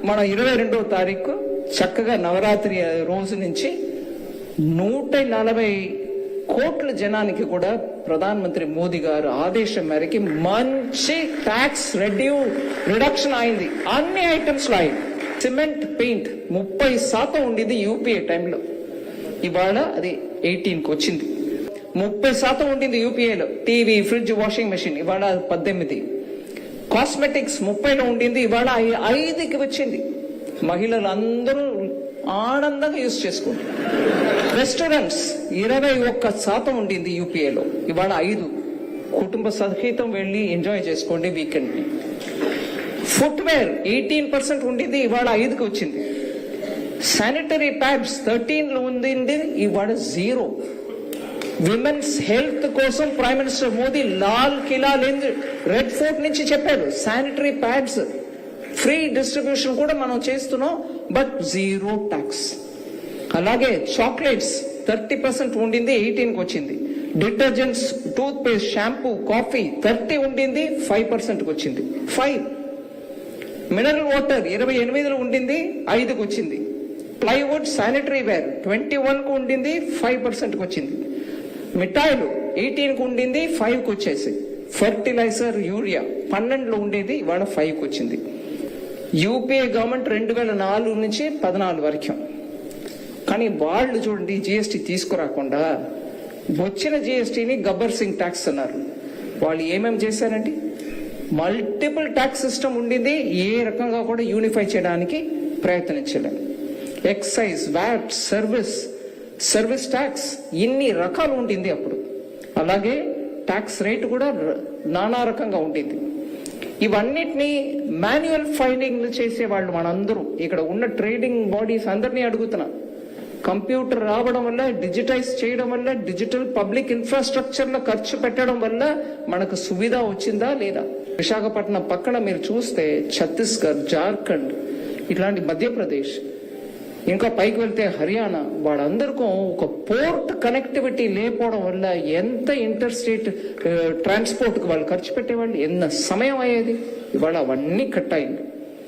మన 22వ తారీఖు చక్కగా నవరాత్రి రోజు నుంచి 140 కోట్ల జనానికి కూడా ప్రధానమంత్రి మోదీ గారు ఆదేశం మేరకి మంచి ట్యాక్స్ రిడక్షన్ అయింది. అన్ని ఐటమ్స్ లో అయింది. సిమెంట్, పెయింట్ 30% ఉండింది యూపీఏ టైంలో, ఇవాళ అది 18కి వచ్చింది. 30% ఉండింది యూపీఏలో. టీవీ, ఫ్రిడ్జ్, వాషింగ్ మెషిన్ ఇవాళ 18. కాస్మెటిక్స్ 30లో ఉండింది, ఇవాళ 5కి వచ్చింది. మహిళలు అందరూ ఆనందంగా యూజ్ చేసుకుంటారు. రెస్టారెంట్స్ 21% ఉండింది యూపీఏలో, ఇవాళ 5. కుటుంబ సహితం వెళ్ళి ఎంజాయ్ చేసుకోండి వీకెండ్ ని. ఫుట్వేర్ 18% ఉండింది, ఇవాళ 5కి వచ్చింది. శానిటరీ ప్యాడ్స్ 13లో ఉండింది, ఇవాళ 0. విమెన్స్ హెల్త్ కోసం prime minister Modi Lal Qila red fort నుంచి చెప్పారు, శానిటరీ ప్యాడ్స్ ఫ్రీ డిస్ట్రిబ్యూషన్ కూడా మనం చేస్తున్నాం, బట్ 0 ట్యాక్స్. అలాగే చాక్లెట్స్ 30% ఉండింది, 18కి వచ్చింది. Detergents, toothpaste, shampoo, coffee 30 ఉండింది, 5%కి వచ్చింది. 5. మినరల్ వాటర్ 28లో ఉండింది, 5కి వచ్చింది. ప్లైవుడ్, శానిటరీ వేర్ 21కు ఉండింది, 5%కి వచ్చింది. మిఠాయిలు 18కు ఉండింది, 5కి వచ్చేసి. ఫర్టిలైజర్, యూరియా 12లో ఉండేది, ఇవాళ 5కి వచ్చింది. యూపీఏ గవర్నమెంట్ 2004 నుంచి 14 వరకు, కానీ వాళ్ళు చూడండి జిఎస్టీ తీసుకురాకుండా వచ్చిన జిఎస్టీని గబ్బర్ సింగ్ ట్యాక్స్ అన్నారు. వాళ్ళు ఏమేమి చేశారండి? మల్టిపుల్ ట్యాక్స్ సిస్టమ్ ఉండింది, ఏ రకంగా కూడా యూనిఫై చేయడానికి ప్రయత్నించలేదు. ఎక్సైజ్, వ్యాట్, సర్వీస్ ట్యాక్స్ ఇన్ని రకాలు ఉండింది అప్పుడు. అలాగే ట్యాక్స్ రేట్ కూడా నానా రకంగా ఉండింది. ఇవన్నిటినీ మాన్యువల్ ఫైలింగ్ చేసే వాళ్ళు మనందరూ ఇక్కడ ఉన్న ట్రేడింగ్ బాడీస్ అందరినీ అడుగుతున్నా, కంప్యూటర్ రావడం వల్ల, డిజిటైజ్ చేయడం వల్ల, డిజిటల్ పబ్లిక్ ఇన్ఫ్రాస్ట్రక్చర్ లో ఖర్చు పెట్టడం వల్ల మనకు సువిధ వచ్చిందా లేదా? విశాఖపట్నం పక్కన మీరు చూస్తే ఛత్తీస్గఢ్, జార్ఖండ్, ఇట్లాంటి మధ్యప్రదేశ్, ఇంకా పైకి వెళ్తే హర్యానా, వాళ్ళందరికీ ఒక పోర్ట్ కనెక్టివిటీ లేకపోవడం వల్ల ఎంత ఇంటర్ స్టేట్ ట్రాన్స్పోర్ట్ కి వాళ్ళు ఖర్చు పెట్టేవాళ్ళు, ఎంత సమయం అయ్యేది. ఇవాళ అవన్నీ కట్ అయింది.